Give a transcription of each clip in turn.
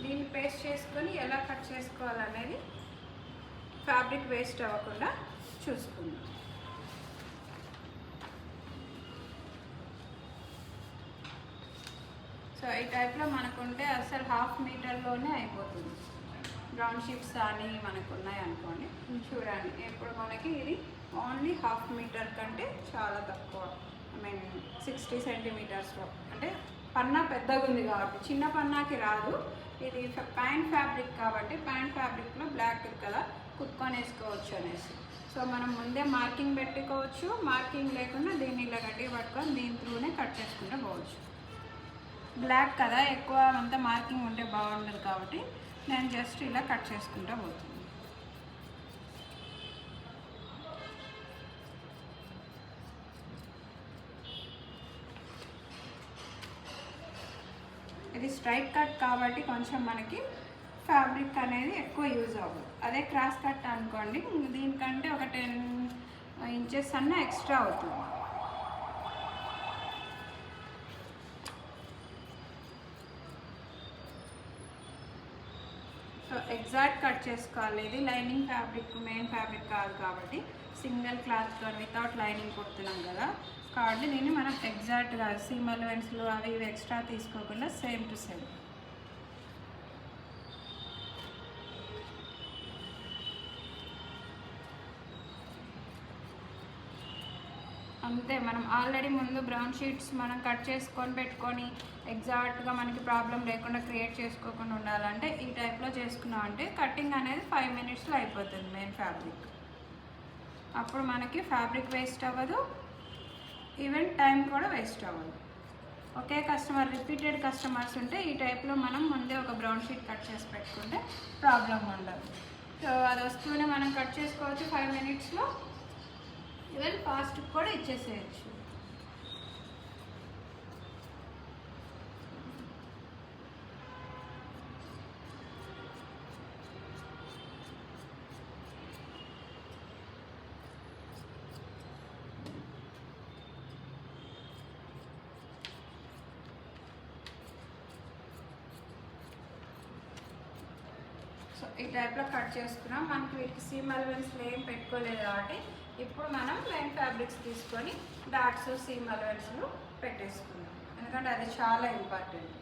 దీన్ని పేస్ట్ చేసుకొని ఎలా కట్ చేసుకోవాలనేది ఫ్యాబ్రిక్ వేస్ట్ అవ్వకుండా చూసుకుందాం. సో ఈ టైప్లో మనకుంటే అసలు 1/2 మీటర్లోనే అయిపోతుంది. బ్రౌన్ షీట్స్ అని మనకు ఉన్నాయి అనుకోండి. చూడండి, ఇప్పుడు మనకి ఇది ఓన్లీ 1/2 మీటర్ కంటే చాలా తక్కువ. I mean 60 సెంటీమీటర్స్లో. అంటే పన్నా పెద్దగా ఉంది కాబట్టి చిన్న పన్నాకి రాదు. ఇది ప్యాంట్ ఫ్యాబ్రిక్ కాబట్టి ప్యాంట్ ఫ్యాబ్రిక్లో బ్లాక్ కదా కుట్టుకొని వేసుకోవచ్చు అనేసి. సో మనం ముందే మార్కింగ్ పెట్టుకోవచ్చు. మార్కింగ్ లేకుండా దీన్ని ఇలా గట్టిగా పట్టుకొని దీని త్రూనే కట్ చేసుకుంటూ పోవచ్చు. బ్లాక్ కదా, ఎక్కువ అంతా మార్కింగ్ ఉంటే బాగుండదు కాబట్టి నేను జస్ట్ ఇలా కట్ చేసుకుంటూ పోతున్నాను. ఇది స్ట్రైట్ కట్ కాబట్టి కొంచెం మనకి ఫ్యాబ్రిక్ అనేది ఎక్కువ యూజ్ అవ్వదు. అదే క్రాస్ కట్ అనుకోండి, దీనికంటే ఒక 10 ఇంచెస్ అన్న ఎక్స్ట్రా అవుతుంది. సో ఎగ్జాక్ట్ కట్ చేసుకోవాలి. ఇది లైనింగ్ ఫ్యాబ్రిక్, మెయిన్ ఫ్యాబ్రిక్ కాదు కాబట్టి సింగిల్ క్లాత్తో వితౌట్ లైనింగ్ కుడుతున్నాం కదా కాబట్టి దీన్ని మనం ఎగ్జాక్ట్గా సీమ్ అలవెన్స్లు అవి ఇవి ఎక్స్ట్రా తీసుకోకుండా సేమ్ టు సేమ్. అంతే, మనం ఆల్రెడీ ముందు బ్రౌన్ షీట్స్ మనం కట్ చేసుకొని పెట్టుకొని ఎగ్జాక్ట్గా మనకి ప్రాబ్లం లేకుండా క్రియేట్ చేసుకోకుండా ఉండాలంటే ఈ టైప్లో చేసుకున్నాం అంటే కటింగ్ అనేది 5 మినిట్స్లో అయిపోతుంది మెయిన్ ఫ్యాబ్రిక్. అప్పుడు మనకి ఫ్యాబ్రిక్ వేస్ట్ అవ్వదు, ఈవెన్ టైం కూడా వేస్ట్ అవ్వదు. ఒకే కస్టమర్, రిపీటెడ్ కస్టమర్స్ ఉంటే ఈ టైప్లో మనం ముందే ఒక బ్రౌన్ షీట్ కట్ చేసి పెట్టుకుంటే ప్రాబ్లం ఉండదు. సో అది వస్తూనే మనం కట్ చేసుకోవచ్చు 5 మినిట్స్లో. ఈవెన్ ఫాస్ట్ కూడా ఇచ్చేసేయచ్చు. సో ఈ టైప్లో కట్ చేసుకున్నాం. మనకి వీటికి సీమ్ అలవెన్స్లు ఏం పెట్టుకోలేదు కాబట్టి ఇప్పుడు మనం లైన్ ఫ్యాబ్రిక్స్ తీసుకొని డాట్స్, సీమ్ అలవెన్స్లు పెట్టేసుకుందాం. ఎందుకంటే అది చాలా ఇంపార్టెంట్.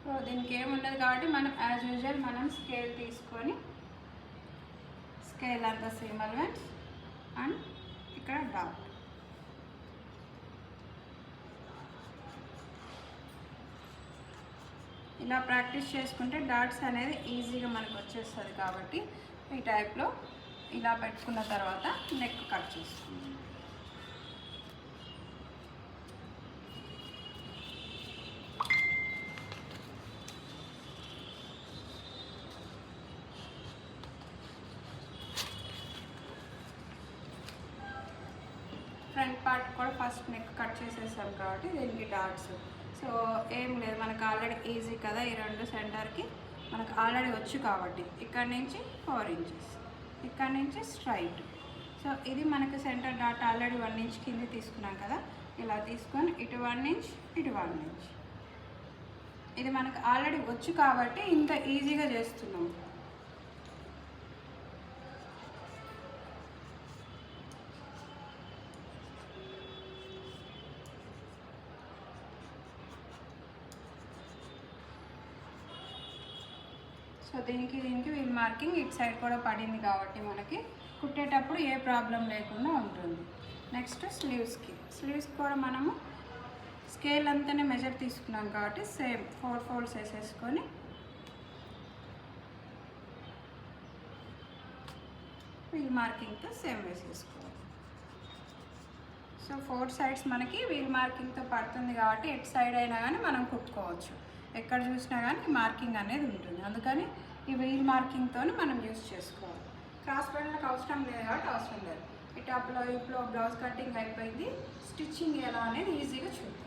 సో దీనికి ఏముండదు కాబట్టి మనం యాజ్ యూజువల్ మనం స్కేల్ తీసుకొని స్కేల్ అంతా సీమ్ అలవెన్స్ అండ్ ఇక్కడ డాట్. ఇలా ప్రాక్టీస్ చేసుకుంటే డాట్స్ అనేది ఈజీగా మనకు వచ్చేస్తుంది కాబట్టి ఈ టైప్లో ఇలా పెట్టుకున్న తర్వాత నెక్ కట్ చేసుకుందాం. ఫ్రంట్ పార్ట్ కూడా ఫస్ట్ నెక్ కట్ చేసేసాం కాబట్టి దీనికి డాట్స్. సో ఏం లేదు, మనకు ఆల్రెడీ ఈజీ కదా. ఈ రెండు సెంటర్కి మనకు ఆల్రెడీ వచ్చు కాబట్టి ఇక్కడ నుంచి 4 ఇంచెస్, ఇక్కడ నుంచి స్ట్రైట్. సో ఇది మనకు సెంటర్ డాట్ ఆల్రెడీ 1 ఇంచ్ కింద తీసుకున్నాం కదా. ఇలా తీసుకొని ఇటు 1 ఇంచ్, ఇటు 1 ఇంచ్. ఇది మనకు ఆల్రెడీ వచ్చు కాబట్టి ఇంత ఈజీగా చేస్తున్నాం. సో దీనికి వీల్ మార్కింగ్ ఇటు సైడ్ కూడా పడింది కాబట్టి మనకి కుట్టేటప్పుడు ఏ ప్రాబ్లం లేకుండా ఉంటుంది. నెక్స్ట్ స్లీవ్స్కి కూడా మనము స్కేల్ అంతానే మెజర్ తీసుకున్నాం కాబట్టి సేమ్ 4 ఫోల్డ్స్ వేసేసుకొని వీల్ మార్కింగ్తో సేమ్ వేసేసుకోవాలి. సో 4 సైడ్స్ మనకి వీల్ మార్కింగ్తో పడుతుంది కాబట్టి ఎటు సైడ్ అయినా కానీ మనం కుట్టుకోవచ్చు. ఎక్కడ చూసినా కానీ మార్కింగ్ అనేది ఉంటుంది. అందుకని ఈ వీల్ మార్కింగ్తో మనం యూజ్ చేసుకోవాలి. క్రాస్ బెల్ట్లకు అవసరం లేదు కాబట్టి అవసరం లేదు. ఈ టాప్లో ఇప్పుడు బ్లౌజ్ కటింగ్ అయిపోయింది. స్టిచ్చింగ్ ఎలా అనేది ఈజీగా చూద్దాం.